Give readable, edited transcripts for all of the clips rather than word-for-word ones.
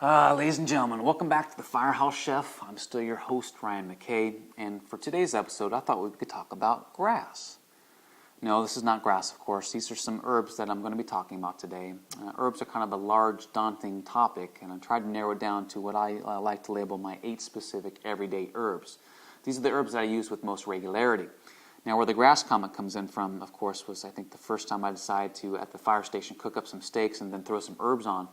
Ladies and gentlemen, welcome back to the Firehouse Chef. I'm still your host, Ryan McKay, and for today's episode, I thought we could talk about grass. No, this is not grass, of course. These are some herbs that I'm going to be talking about today. Herbs are kind of a large, daunting topic, and I tried to narrow it down to what I like to label my 8 specific everyday herbs. These are the herbs that I use with most regularity. Now, where the grass comment comes in from, of course, was I think the first time I decided to, at the fire station, cook up some steaks and then throw some herbs on.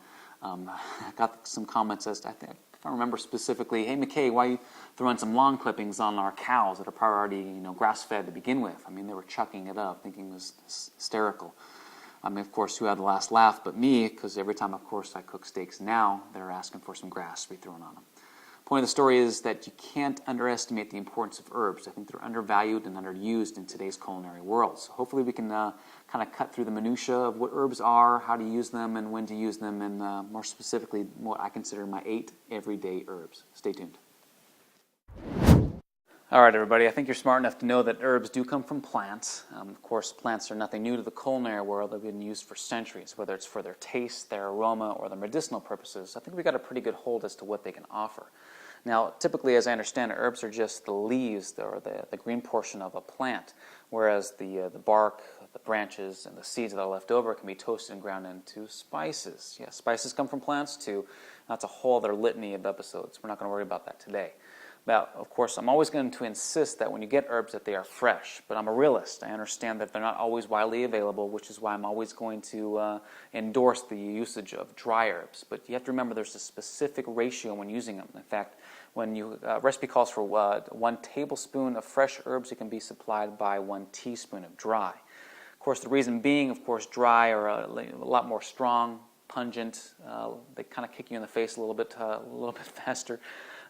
I got some comments as to, if I remember specifically, hey McKay, why are you throwing some lawn clippings on our cows that are probably already, grass-fed to begin with? I mean, they were chucking it up, thinking it was hysterical. I mean, of course, who had the last laugh but me, because every time, of course, I cook steaks now, they're asking for some grass to be thrown on them. Point of the story is that you can't underestimate the importance of herbs. I think they're undervalued and underused in today's culinary world. So hopefully we can kind of cut through the minutia of what herbs are, how to use them, and when to use them, and more specifically what I consider my 8 everyday herbs. Stay tuned. All right, everybody, I think you're smart enough to know that herbs do come from plants. Of course, plants are nothing new to the culinary world. They've been used for centuries, whether it's for their taste, their aroma, or their medicinal purposes. I think we got a pretty good hold as to what they can offer. Now, typically, as I understand it, herbs are just the leaves or the green portion of a plant, whereas the bark, the branches, and the seeds that are left over can be toasted and ground into spices. Yeah, spices come from plants too. That's a whole other litany of episodes. We're not going to worry about that today. Now, of course, I'm always going to insist that when you get herbs that they are fresh, but I'm a realist. I understand that they're not always widely available, which is why I'm always going to endorse the usage of dry herbs. But you have to remember there's a specific ratio when using them. In fact, when you recipe calls for 1 tablespoon of fresh herbs, it can be supplied by 1 teaspoon of dry. Of course, the reason being, of course, dry are a lot more strong, pungent. They kind of kick you in the face a little bit faster.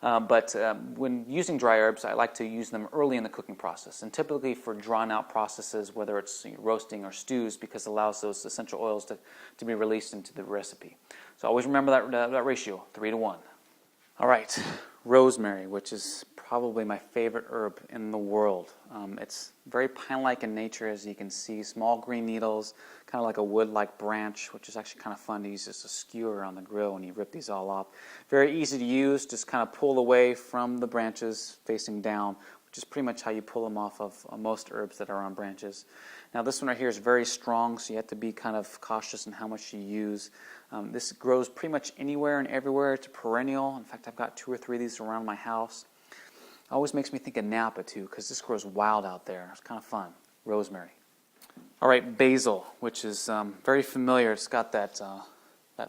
But when using dry herbs, I like to use them early in the cooking process, and typically for drawn-out processes, whether it's roasting or stews, because it allows those essential oils to be released into the recipe. So always remember that ratio, 3 to 1. All right, rosemary, which is probably my favorite herb in the world. It's very pine-like in nature, as you can see. Small green needles, kind of like a wood-like branch, which is actually kind of fun to use as a skewer on the grill when you rip these all off. Very easy to use, just kind of pull away from the branches facing down, which is pretty much how you pull them off of most herbs that are on branches. Now this one right here is very strong, so you have to be kind of cautious in how much you use. This grows pretty much anywhere and everywhere. It's a perennial. In fact, I've got 2 or 3 of these around my house. It always makes me think of Napa too, because this grows wild out there. It's kind of fun. Rosemary. All right, basil, which is very familiar. It's got that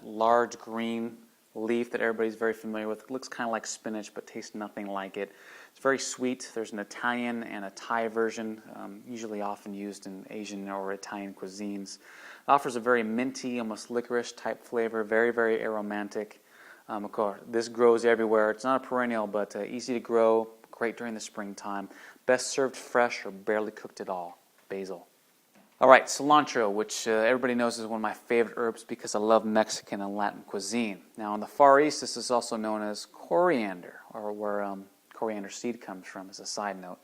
large green leaf that everybody's very familiar with. It looks kind of like spinach, but tastes nothing like it. It's very sweet. There's an Italian and a Thai version, usually often used in Asian or Italian cuisines. It offers a very minty, almost licorice type flavor, very, very aromatic. Of course, this grows everywhere. It's not a perennial, but easy to grow, great during the springtime. Best served fresh or barely cooked at all. Basil. All right, cilantro, which everybody knows is one of my favorite herbs because I love Mexican and Latin cuisine. Now, in the Far East, this is also known as coriander, or where coriander seed comes from, as a side note.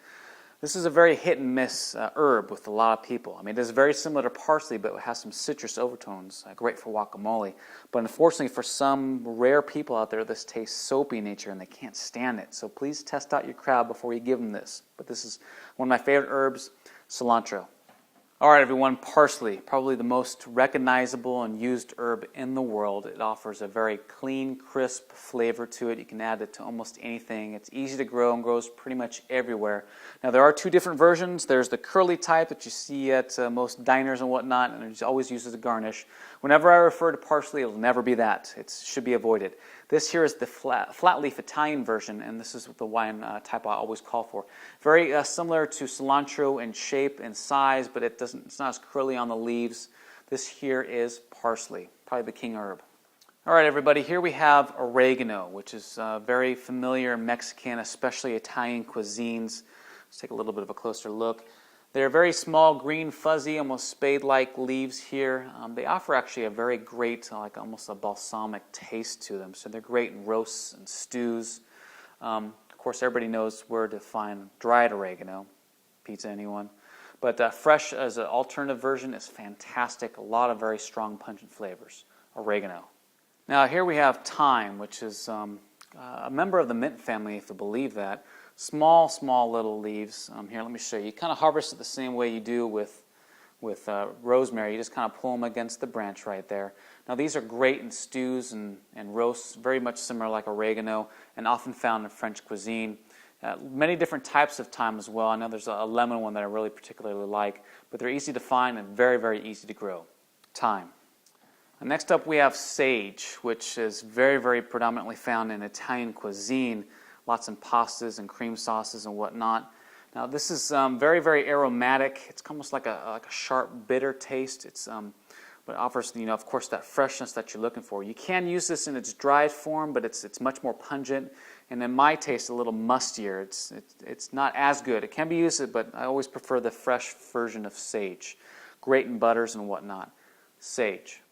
This is a very hit-and-miss herb with a lot of people. I mean, it is very similar to parsley, but it has some citrus overtones, great for guacamole. But unfortunately, for some rare people out there, this tastes soapy in nature, and they can't stand it. So please test out your crowd before you give them this. But this is one of my favorite herbs, cilantro. All right, everyone, parsley, probably the most recognizable and used herb in the world. It offers a very clean, crisp flavor to it. You can add it to almost anything. It's easy to grow and grows pretty much everywhere. Now, there are 2 different versions. There's the curly type that you see at most diners and whatnot, and it's always used as a garnish. Whenever I refer to parsley, it'll never be that. It should be avoided. This here is the flat leaf Italian version, and this is the one type I always call for. Very similar to cilantro in shape and size, but it's not as curly on the leaves. This here is parsley, probably the king herb. All right, everybody, here we have oregano, which is very familiar Mexican, especially Italian cuisines. Let's take a little bit of a closer look. They're very small, green, fuzzy, almost spade-like leaves here. They offer actually a very great, like almost a balsamic taste to them. So they're great in roasts and stews. Of course, everybody knows where to find dried oregano. Pizza, anyone? But fresh as an alternative version is fantastic. A lot of very strong, pungent flavors. Oregano. Now here we have thyme, which is a member of the mint family, if you believe that. Small, small little leaves. Here, let me show you. You kind of harvest it the same way you do with rosemary. You just kind of pull them against the branch right there. Now these are great in stews and roasts, very much similar like oregano, and often found in French cuisine. Many different types of thyme as well. I know there's a lemon one that I really particularly like, but they're easy to find and very, very easy to grow. Thyme. Next up we have sage, which is very, very predominantly found in Italian cuisine, lots in pastas and cream sauces and whatnot. Now this is very, very aromatic. It's almost like a sharp, bitter taste. But it offers, of course, that freshness that you're looking for. You can use this in its dried form, but it's much more pungent, and in my taste, a little mustier. It's not as good. It can be used, but I always prefer the fresh version of sage. Great in butters and whatnot. Sage.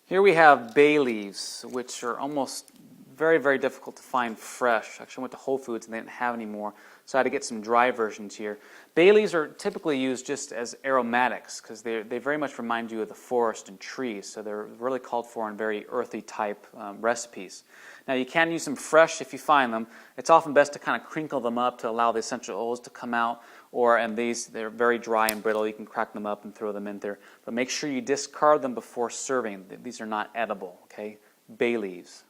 Here we have bay leaves, which are almost very, very difficult to find fresh. Actually, I went to Whole Foods and they didn't have any more, so I had to get some dry versions here. Bay leaves are typically used just as aromatics because they very much remind you of the forest and trees, so they're really called for in very earthy type recipes. Now you can use them fresh if you find them. It's often best to kind of crinkle them up to allow the essential oils to come out, and they're very dry and brittle. You can crack them up and throw them in there, but make sure you discard them before serving. These are not edible, okay? Bay leaves.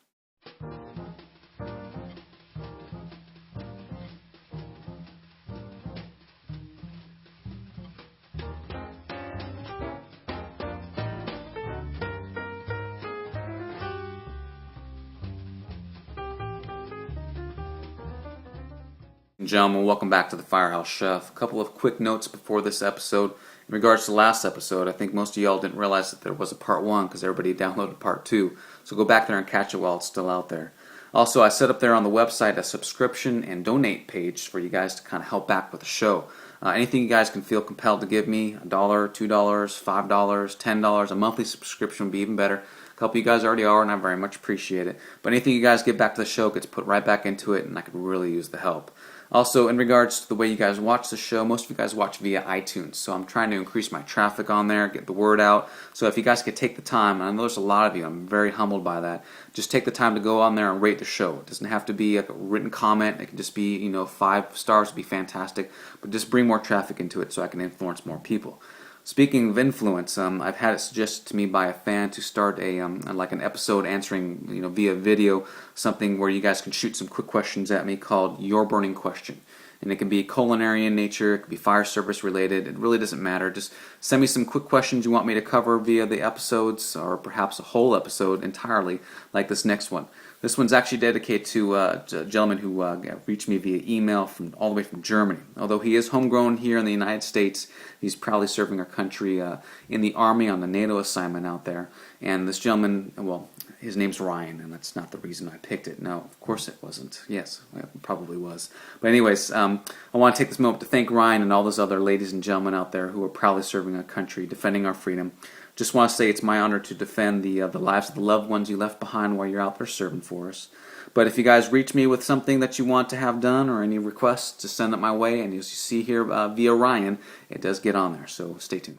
Gentlemen, welcome back to the Firehouse Chef. A couple of quick notes before this episode. In regards to the last episode, I think most of y'all didn't realize that there was a part 1 because everybody downloaded part 2. So go back there and catch it while it's still out there. Also, I set up there on the website a subscription and donate page for you guys to kind of help back with the show. Anything you guys can feel compelled to give me, $1, $2, $5, $10, a monthly subscription would be even better. A couple of you guys already are, and I very much appreciate it. But anything you guys give back to the show gets put right back into it, and I could really use the help. Also, in regards to the way you guys watch the show, most of you guys watch via iTunes, so I'm trying to increase my traffic on there, get the word out. So if you guys could take the time, and I know there's a lot of you, I'm very humbled by that, just take the time to go on there and rate the show. It doesn't have to be like a written comment. It can just be, 5 stars would be fantastic, but just bring more traffic into it so I can influence more people. Speaking of influence, I've had it suggested to me by a fan to start like an episode answering, via video, something where you guys can shoot some quick questions at me called Your Burning Question. And it can be culinary in nature, it could be fire service related, it really doesn't matter. Just send me some quick questions you want me to cover via the episodes, or perhaps a whole episode entirely, like this next one. This one's actually dedicated to a gentleman who reached me via email all the way from Germany. Although he is homegrown here in the United States, he's proudly serving our country in the Army on the NATO assignment out there. And this gentleman, well, his name's Ryan, and that's not the reason I picked it. No, of course it wasn't. Yes, it probably was. But anyways, I want to take this moment to thank Ryan and all those other ladies and gentlemen out there who are proudly serving our country, defending our freedom. Just want to say it's my honor to defend the lives of the loved ones you left behind while you're out there serving for us. But if you guys reach me with something that you want to have done or any requests, just send it my way. And as you see here via Ryan, it does get on there. So stay tuned.